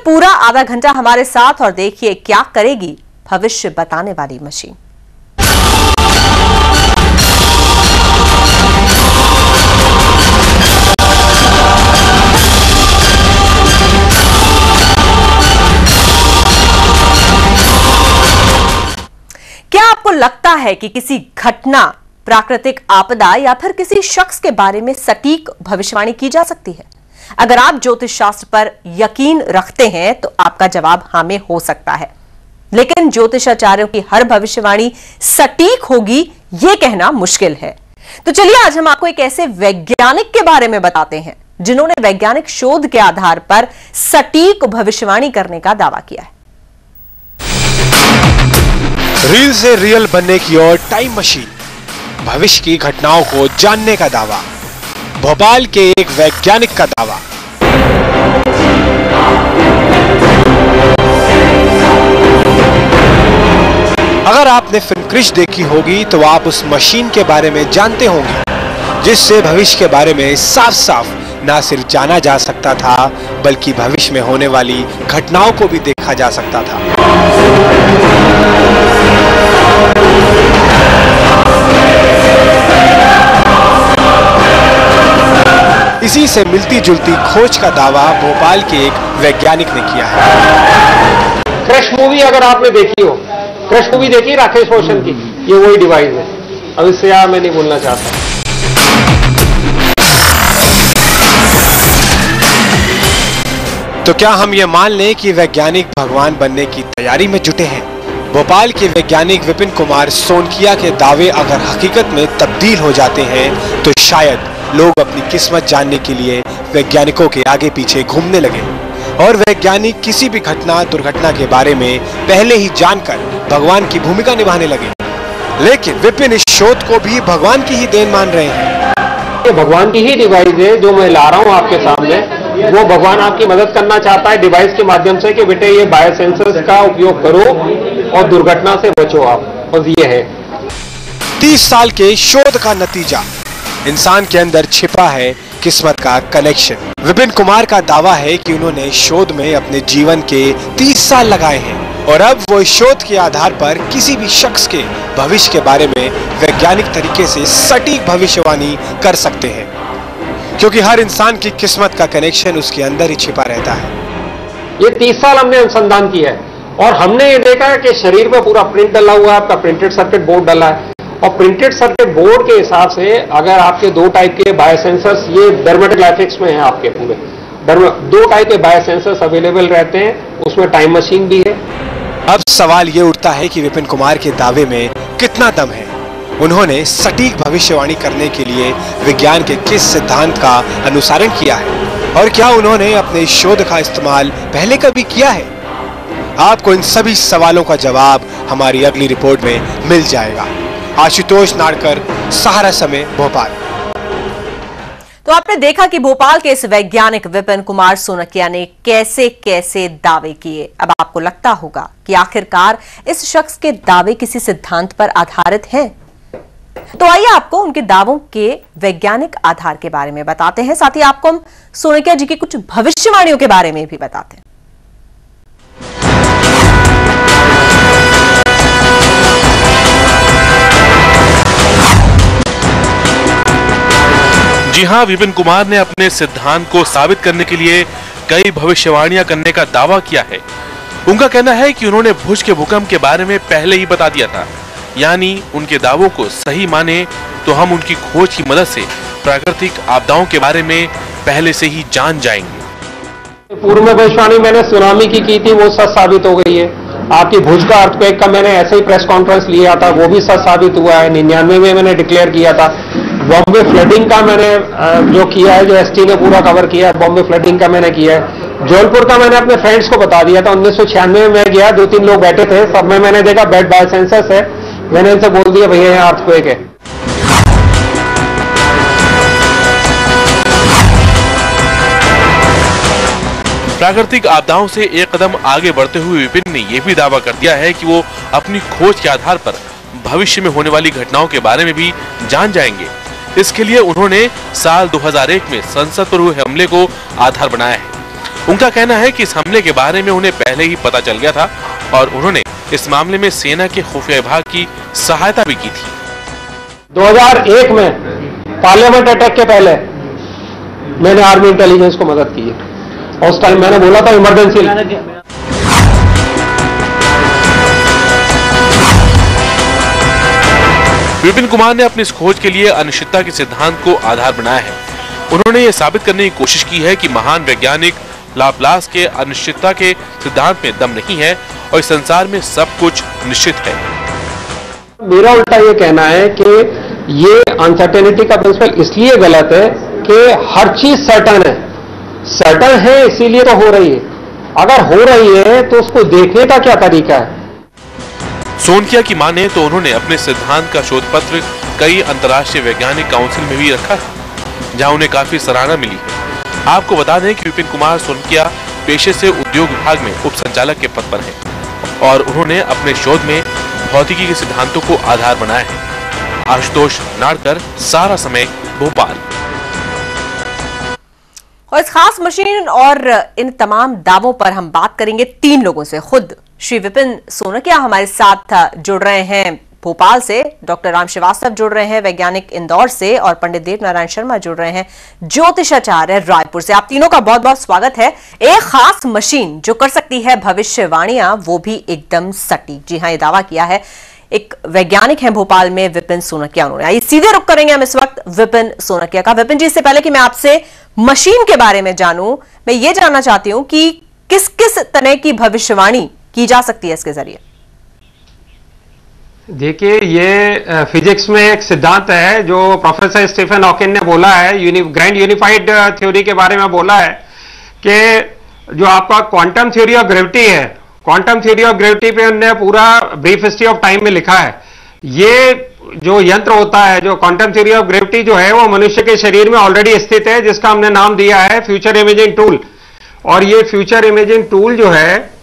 पूरा आधा घंटा हमारे साथ और देखिए क्या करेगी भविष्य बताने वाली मशीन। क्या आपको लगता है कि किसी घटना, प्राकृतिक आपदा या फिर किसी शख्स के बारे में सटीक भविष्यवाणी की जा सकती है? अगर आप ज्योतिष शास्त्र पर यकीन रखते हैं तो आपका जवाब हाँ में हो सकता है, लेकिन ज्योतिषाचार्यों की हर भविष्यवाणी सटीक होगी यह कहना मुश्किल है। तो चलिए आज हम आपको एक ऐसे वैज्ञानिक के बारे में बताते हैं जिन्होंने वैज्ञानिक शोध के आधार पर सटीक भविष्यवाणी करने का दावा किया है। रील से रियल बनने की ओर टाइम मशीन, भविष्य की घटनाओं को जानने का दावा, भोपाल के एक वैज्ञानिक का दावा। अगर आपने फिल्म क्रिश देखी होगी तो आप उस मशीन के बारे में जानते होंगे जिससे भविष्य के बारे में साफ साफ ना सिर्फ जाना जा सकता था बल्कि भविष्य में होने वाली घटनाओं को भी देखा जा सकता था। इसी से मिलती जुलती खोज का दावा भोपाल के एक वैज्ञानिक ने किया है। क्रश मूवी अगर आपने देखी हो, क्रश मूवी देखी राकेश रोशन की, ये वही डिवाइस है। अब इससे यार मैं नहीं बोलना चाहता। तो क्या हम ये मान लें कि वैज्ञानिक भगवान बनने की तैयारी में जुटे हैं? भोपाल के वैज्ञानिक विपिन कुमार सोनकिया के दावे अगर हकीकत में तब्दील हो जाते हैं तो शायद लोग अपनी किस्मत जानने के लिए वैज्ञानिकों के आगे पीछे घूमने लगे और वैज्ञानिक किसी भी घटना दुर्घटना के बारे में पहले ही जानकर भगवान की भूमिका निभाने लगे। लेकिन विपिन इस शोध को भी भगवान की ही देन मान रहे हैं। ये भगवान की ही डिवाइस है जो मैं ला रहा हूँ आपके सामने। वो भगवान आपकी मदद करना चाहता है डिवाइस के माध्यम से कि बेटे ये बायोसेंसर्स का उपयोग करो और दुर्घटना से बचो आप। और ये है 30 साल के शोध का नतीजा, इंसान के अंदर छिपा है किस्मत का कनेक्शन। विपिन कुमार का दावा है कि उन्होंने शोध में अपने जीवन के 30 साल लगाए हैं और अब वो शोध के आधार पर किसी भी शख्स के भविष्य के बारे में वैज्ञानिक तरीके से सटीक भविष्यवाणी कर सकते हैं, क्योंकि हर इंसान की किस्मत का कनेक्शन उसके अंदर ही छिपा रहता है। ये 30 साल हमने अनुसंधान किया है और हमने ये देखा है कि शरीर पर पूरा प्रिंट डला हुआ है, आपका प्रिंटेड सर्किट बोर्ड डला है और प्रिंटेड सर्किट बोर्ड के हिसाब से अगर आपके दो टाइप के बायोसेंसर्स, ये डर्मेटोग्राफिक्स में है आपके पूरे दो टाइप के बायोसेंसर्स अवेलेबल रहते हैं, उसमें टाइम मशीन भी है। अब सवाल ये उठता है कि विपिन कुमार के दावे में कितना दम है। उन्होंने सटीक भविष्यवाणी करने के लिए विज्ञान के किस सिद्धांत का अनुसरण किया है और क्या उन्होंने अपने शोध का इस्तेमाल पहले कभी किया है? आपको इन सभी सवालों का जवाब हमारी अगली रिपोर्ट में मिल जाएगा। आशुतोष नाड़कर, सहारा समय, भोपाल। तो आपने देखा कि भोपाल के इस वैज्ञानिक विपिन कुमार सोनकिया ने कैसे कैसे दावे किए। अब आपको लगता होगा कि आखिरकार इस शख्स के दावे किसी सिद्धांत पर आधारित हैं। तो आइए आपको उनके दावों के वैज्ञानिक आधार के बारे में बताते हैं, साथ ही आपको हम सोनकिया जी की कुछ भविष्यवाणियों के बारे में भी बताते हैं। जी हां, विपिन कुमार ने अपने सिद्धांत को साबित करने के लिए कई भविष्यवाणियां करने का दावा किया है। उनका कहना है कि उन्होंने भुज के भूकंप के बारे में पहले ही बता दिया था, यानी उनके दावों को सही माने तो हम उनकी खोज की मदद से प्राकृतिक आपदाओं के बारे में पहले से ही जान जाएंगे। पूर्व में भविष्यवाणी मैंने सुनामी की थी, वो सच साबित हो गई है। आपकी भुज का अर्थक्वेक का मैंने ऐसे ही प्रेस कॉन्फ्रेंस लिया था, वो भी सच साबित हुआ है। 99 में मैंने डिक्लेयर किया था। बॉम्बे फ्लडिंग का मैंने जो किया है, जो एसटी ने पूरा कवर किया है, बॉम्बे फ्लडिंग का मैंने किया है। जौनपुर का मैंने अपने फ्रेंड्स को बता दिया था। 1996 में मैं गया, 2-3 लोग बैठे थे, सब में मैंने देखा बेड बायोसेंसर्स है। मैंने इनसे बोल दिया भैया यहाँ अर्थक्वेक है। प्राकृतिक आपदाओं से एक कदम आगे बढ़ते हुए विपिन ने यह भी दावा कर दिया है कि वो अपनी खोज के आधार पर भविष्य में होने वाली घटनाओं के बारे में भी जान जाएंगे। इसके लिए उन्होंने साल 2001 में संसद पर हुए हमले को आधार बनाया है उनका कहना है कि इस हमले के बारे में उन्हें पहले ही पता चल गया था और उन्होंने इस मामले में सेना के खुफिया विभाग की सहायता भी की थी। 2001 में पार्लियामेंट अटैक के पहले मैंने आर्मी इंटेलिजेंस को मदद की है। उस टाइम मैंने बोला था इमरजेंसी। विपिन कुमार ने अपनी इस खोज के लिए अनिश्चितता के सिद्धांत को आधार बनाया है। उन्होंने ये साबित करने की कोशिश की है कि महान वैज्ञानिक लाप्लास के अनिश्चितता के सिद्धांत में दम नहीं है और इस संसार में सब कुछ निश्चित है। मेरा उल्टा ये कहना है कि ये अनसर्टेनिटी का प्रिंसिपल इसलिए गलत है कि हर चीज सर्टन है। सर्टन है इसीलिए तो हो रही है। अगर हो रही है तो उसको देखने का क्या तरीका है। सोनकिया की माने तो उन्होंने अपने सिद्धांत का शोध पत्र कई अंतर्राष्ट्रीय वैज्ञानिक काउंसिल में भी रखा था, जहां उन्हें काफी सराहना मिली है। आपको बता दें कि विपिन कुमार सोनकिया पेशे से उद्योग विभाग में उप संचालक के पद पर हैं और उन्होंने अपने शोध में भौतिकी के सिद्धांतों को आधार बनाया है। आशुतोष नाड़कर, सारा समय, भोपाल। और इस खास मशीन और इन तमाम दावों पर हम बात करेंगे 3 लोगों से। खुद श्री विपिन सोनकिया हमारे साथ जुड़ रहे हैं भोपाल से, डॉक्टर राम श्रीवास्तव जुड़ रहे हैं वैज्ञानिक इंदौर से और पंडित देव नारायण शर्मा जुड़ रहे हैं ज्योतिषाचार्य रायपुर से। आप तीनों का बहुत बहुत स्वागत है। एक खास मशीन जो कर सकती है भविष्यवाणियां, वो भी एकदम सटीक। जी हां, ये दावा किया है एक वैज्ञानिक हैं भोपाल में विपिन सोनकिया। उन्होंने आइए सीधे रुक करेंगे हम इस वक्त विपिन सोनकिया का। विपिन जी, इससे पहले कि मैं आपसे मशीन के बारे में जानूं, मैं ये जानना चाहती हूं कि किस किस तरह की भविष्यवाणी की जा सकती है इसके जरिए। देखिए, ये फिजिक्स में एक सिद्धांत है जो प्रोफेसर स्टीफन हॉकिंग ने बोला है, ग्रैंड यूनिफाइड थ्योरी के बारे में बोला है कि जो आपका क्वांटम थ्योरी ऑफ ग्रेविटी है, क्वांटम थ्योरी ऑफ ग्रेविटी पे उन्होंने पूरा ब्रीफ हिस्ट्री ऑफ टाइम में लिखा है। ये जो यंत्र होता है, जो क्वांटम थ्योरी ऑफ ग्रेविटी जो है, वो मनुष्य के शरीर में ऑलरेडी स्थित है, जिसका हमने नाम दिया है फ्यूचर इमेजिंग टूल। और ये फ्यूचर इमेजिंग टूल जो है,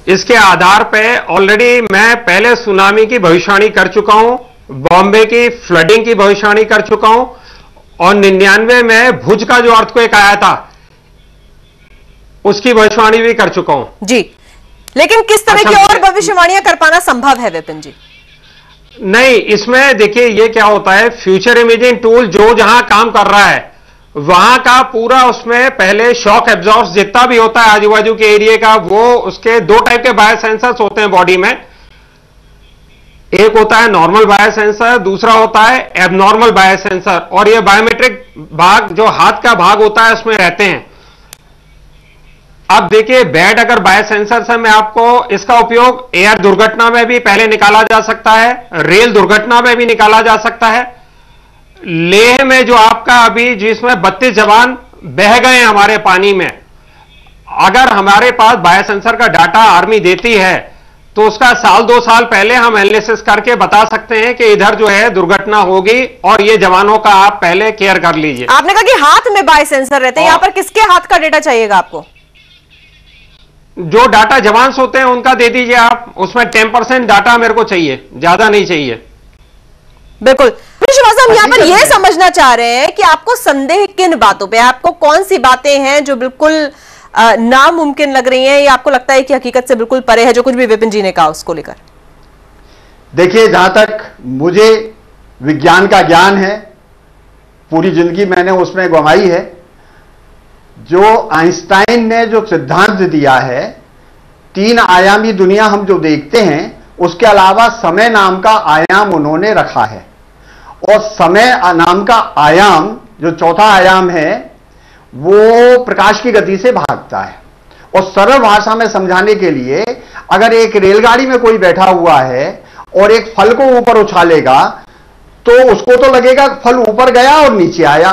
इसके आधार पे ऑलरेडी मैं पहले सुनामी की भविष्यवाणी कर चुका हूं, बॉम्बे की फ्लडिंग की भविष्यवाणी कर चुका हूं और 99 में भुज का जो अर्थक्वेक आया था उसकी भविष्यवाणी भी कर चुका हूं। जी, लेकिन किस तरह की और भविष्यवाणियां कर पाना संभव है विपिन जी? नहीं, इसमें देखिए ये क्या होता है, फ्यूचर इमेजिंग टूल जो जहां काम कर रहा है वहां का पूरा उसमें पहले शॉक एब्जॉर्ब जितना भी होता है आजू बाजू के एरिया का, वो उसके 2 टाइप के बायोसेंसर्स होते हैं बॉडी में। एक होता है नॉर्मल बायोसेंसर, दूसरा होता है एबनॉर्मल बायोसेंसर। और ये बायोमेट्रिक भाग जो हाथ का भाग होता है उसमें रहते हैं। अब देखिए, बैड अगर बायोसेंसर है, मैं आपको इसका उपयोग एयर दुर्घटना में भी पहले निकाला जा सकता है, रेल दुर्घटना में भी निकाला जा सकता है। लेह में जो आपका अभी जिसमें 32 जवान बह गए हमारे पानी में, अगर हमारे पास बायोसेंसर का डाटा आर्मी देती है तो उसका साल 2 साल पहले हम एनालिसिस करके बता सकते हैं कि इधर जो है दुर्घटना होगी और ये जवानों का आप पहले केयर कर लीजिए। आपने कहा कि हाथ में बायोसेंसर रहते हैं, यहां पर किसके हाथ का डेटा चाहिएगा आपको? जो डाटा जवान होते हैं उनका दे दीजिए आप। उसमें 10% डाटा मेरे को चाहिए, ज्यादा नहीं चाहिए। बिल्कुल। हम यहाँ पर यह समझना चाह रहे हैं कि आपको संदेह किन बातों पे, आपको कौन सी बातें हैं जो बिल्कुल नामुमकिन लग रही हैं, या आपको लगता है कि हकीकत से बिल्कुल परे है जो कुछ भी विपिन जी ने कहा उसको लेकर? देखिए, जहां तक मुझे विज्ञान का ज्ञान है, पूरी जिंदगी मैंने उसमें गंवाई है। जो आइंस्टाइन ने जो सिद्धांत दिया है, 3 आयामी दुनिया हम जो देखते हैं, उसके अलावा समय नाम का आयाम उन्होंने रखा है। और समय नाम का आयाम जो चौथा आयाम है, वो प्रकाश की गति से भागता है। और सरल भाषा में समझाने के लिए, अगर एक रेलगाड़ी में कोई बैठा हुआ है और एक फल को ऊपर उछालेगा तो उसको तो लगेगा फल ऊपर गया और नीचे आया,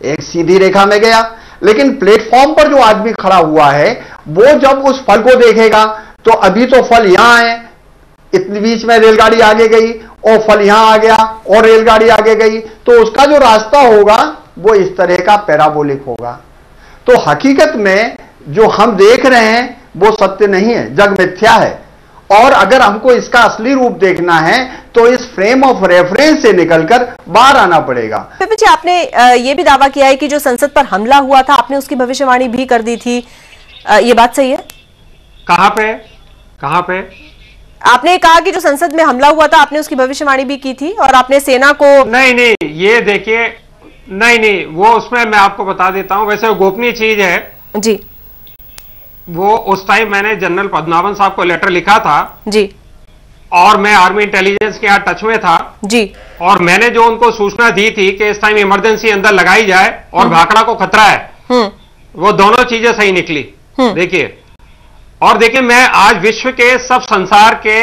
एक सीधी रेखा में गया। लेकिन प्लेटफॉर्म पर जो आदमी खड़ा हुआ है, वो जब उस फल को देखेगा तो अभी तो फल यहां है, इतने बीच में रेलगाड़ी आगे गई और फल यहां आ गया और रेलगाड़ी आगे गई, तो उसका जो रास्ता होगा वो इस तरह का पैराबोलिक होगा। तो हकीकत में जो हम देख रहे हैं वो सत्य नहीं है, जग मिथ्या है। और अगर हमको इसका असली रूप देखना है तो इस फ्रेम ऑफ रेफरेंस से निकलकर बाहर आना पड़ेगा। पीछे आपने ये भी दावा किया है कि जो संसद पर हमला हुआ था, आपने उसकी भविष्यवाणी भी कर दी थी। ये बात सही है? कहां पे आपने कहा कि जो संसद में हमला हुआ था आपने उसकी भविष्यवाणी भी की थी और आपने सेना को। नहीं, ये देखिए, नहीं, वो उसमें मैं आपको बता देता हूं, वैसे वो गोपनीय चीज है जी। वो उस टाइम मैंने जनरल पद्मनाभन साहब को लेटर लिखा था जी, और मैं आर्मी इंटेलिजेंस के यहाँ टच में था जी, और मैंने जो उनको सूचना दी थी कि इस टाइम इमरजेंसी अंदर लगाई जाए और भाखड़ा को खतरा है, वो दोनों चीजें सही निकली। देखिए, और देखिए, मैं आज विश्व के सब संसार के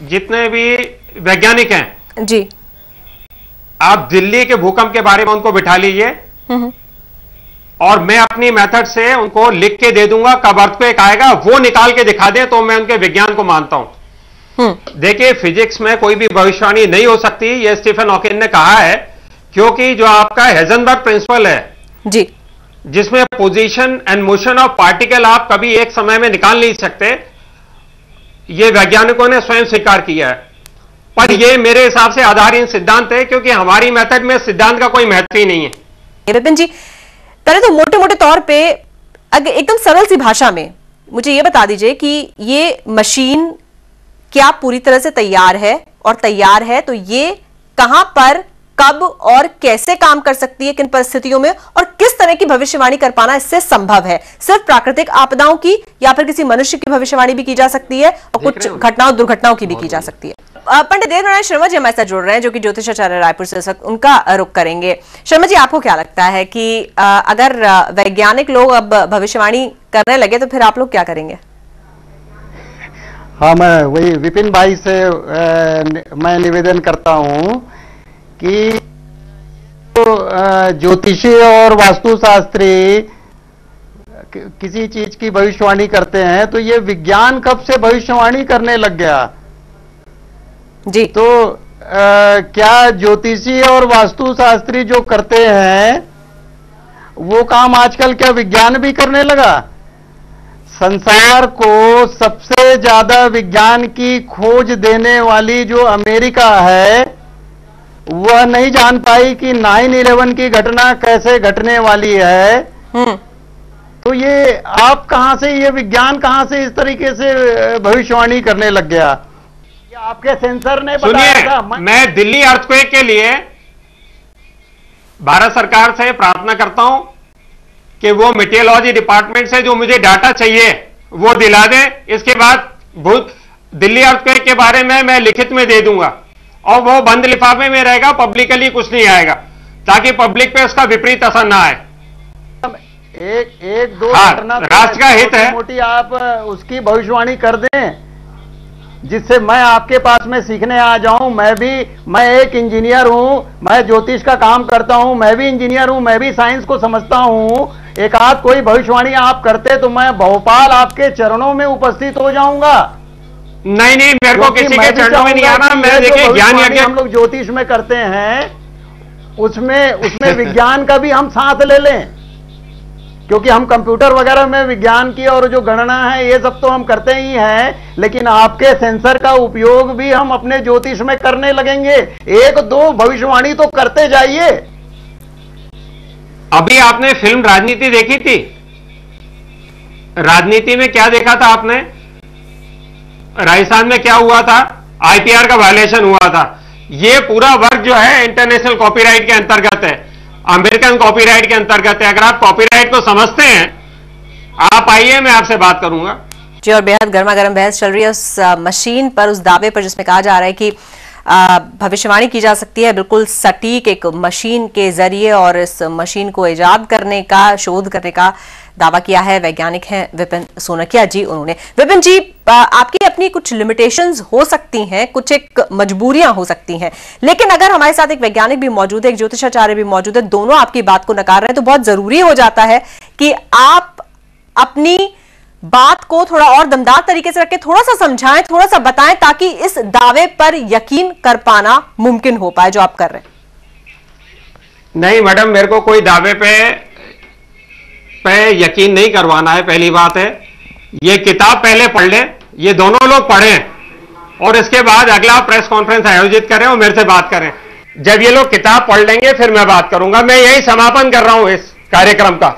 जितने भी वैज्ञानिक हैं जी, आप दिल्ली के भूकंप के बारे में उनको बिठा लीजिए और मैं अपनी मेथड से उनको लिख के दे दूंगा, कब अर्थक्वेक आएगा वो निकाल के दिखा दें तो मैं उनके विज्ञान को मानता हूं। देखिए, फिजिक्स में कोई भी भविष्यवाणी नहीं हो सकती, ये स्टीफन हॉकिंग ने कहा है, क्योंकि जो आपका हेजनबर्ग प्रिंसिपल है जी, जिसमें position and motion of particle आप कभी एक समय में निकाल नहीं सकते, ये वैज्ञानिकों ने स्वयं स्वीकार किया है। पर ये मेरे हिसाब से आधारहीन सिद्धांत है, क्योंकि हमारी मेथड में सिद्धांत का कोई महत्व ही नहीं है। विपिन जी, पहले तो मोटे मोटे तौर पे अगर एकदम सरल सी भाषा में मुझे ये बता दीजिए कि ये मशीन क्या पूरी तरह से तैयार है, और तैयार है तो ये कहां पर, कब और कैसे काम कर सकती है, किन परिस्थितियों में, और किस तरह की भविष्यवाणी कर पाना इससे संभव है? सिर्फ प्राकृतिक आपदाओं की या फिर किसी मनुष्य की भविष्यवाणी भी की जा सकती है और कुछ घटनाओं दुर्घटनाओं की भी की जा सकती है। पंडित देव नारायण शर्मा जी हमारे साथ जुड़ रहे हैं, जो कि ज्योतिषाचार्य रायपुर से, उनका रुख करेंगे। शर्मा जी, आपको क्या लगता है कि अगर वैज्ञानिक लोग अब भविष्यवाणी करने लगे तो फिर आप लोग क्या करेंगे? हाँ, मैं वही विपिन भाई से मैं निवेदन करता हूं कि ज्योतिषी और वास्तुशास्त्री किसी चीज की भविष्यवाणी करते हैं तो ये विज्ञान कब से भविष्यवाणी करने लग गया जी? तो क्या ज्योतिषी और वास्तुशास्त्री जो करते हैं वो काम आजकल क्या विज्ञान भी करने लगा? संसार को सबसे ज्यादा विज्ञान की खोज देने वाली जो अमेरिका है, वह नहीं जान पाई कि 9/11 की घटना कैसे घटने वाली है। तो ये आप कहां से, ये विज्ञान कहां से इस तरीके से भविष्यवाणी करने लग गया? ये आपके सेंसर ने बताया था। मैं दिल्ली अर्थक्वेक के लिए भारत सरकार से प्रार्थना करता हूं कि वो मीटियोलॉजी डिपार्टमेंट से जो मुझे डाटा चाहिए वो दिला दे। इसके बाद दिल्ली अर्थक्वेक के बारे में मैं लिखित में दे दूंगा और वो बंद लिफाफे में रहेगा, पब्लिकली कुछ नहीं आएगा, ताकि पब्लिक पे उसका विपरीत असर ना आए। एक दो घटना राष्ट्र का हित है, मोटी आप उसकी भविष्यवाणी कर दें जिससे मैं आपके पास में सीखने आ जाऊं। मैं एक इंजीनियर हूं, मैं ज्योतिष का काम करता हूं, मैं भी इंजीनियर हूं, मैं भी साइंस को समझता हूं। एक आध कोई भविष्यवाणी आप करते तो मैं भोपाल आपके चरणों में उपस्थित हो जाऊंगा। नहीं, मेरे को किसी के चरणों में नहीं आना। मैं देखिए, ज्ञान यज्ञ हम लोग ज्योतिष में करते हैं, उसमें विज्ञान का भी हम साथ ले लें, क्योंकि हम कंप्यूटर वगैरह में विज्ञान की और जो गणना है ये सब तो हम करते ही हैं, लेकिन आपके सेंसर का उपयोग भी हम अपने ज्योतिष में करने लगेंगे। एक दो भविष्यवाणी तो करते जाइए। अभी आपने फिल्म राजनीति देखी थी? राजनीति में क्या देखा था आपने? राजस्थान में क्या हुआ था? आईपीआर का वायलेशन हुआ था। ये पूरा वर्क जो है इंटरनेशनल कॉपीराइट के अंतर्गत है, अमेरिकन कॉपीराइट के अंतर्गत है। अगर आप कॉपीराइट को समझते हैं, आप आइए, मैं आपसे बात करूंगा जी। और बेहद गर्मा गर्म बहस चल रही है उस मशीन पर, उस दावे पर जिसमें कहा जा रहा है कि भविष्यवाणी की जा सकती है बिल्कुल सटीक एक मशीन के जरिए, और इस मशीन को इजाद करने का, शोध करने का दावा किया है वैज्ञानिक हैं विपिन सोनकिया जी। उन्होंने, विपिन जी, आपकी अपनी कुछ लिमिटेशंस हो सकती हैं, कुछ एक मजबूरियां हो सकती हैं, लेकिन अगर हमारे साथ एक वैज्ञानिक भी मौजूद है, एक ज्योतिषाचार्य भी मौजूद है, दोनों आपकी बात को नकार रहे हैं, तो बहुत जरूरी हो जाता है कि आप अपनी बात को थोड़ा और दमदार तरीके से रखें, थोड़ा सा समझाएं, थोड़ा सा बताएं, ताकि इस दावे पर यकीन कर पाना मुमकिन हो पाए जो आप कर रहे हैं। नहीं मैडम, मेरे को कोई दावे पे यकीन नहीं करवाना है। पहली बात है, ये किताब पहले पढ़ लें, ये दोनों लोग पढ़ें और इसके बाद अगला प्रेस कॉन्फ्रेंस आयोजित करें और मेरे से बात करें। जब ये लोग किताब पढ़ लेंगे फिर मैं बात करूंगा। मैं यही समापन कर रहा हूं इस कार्यक्रम का।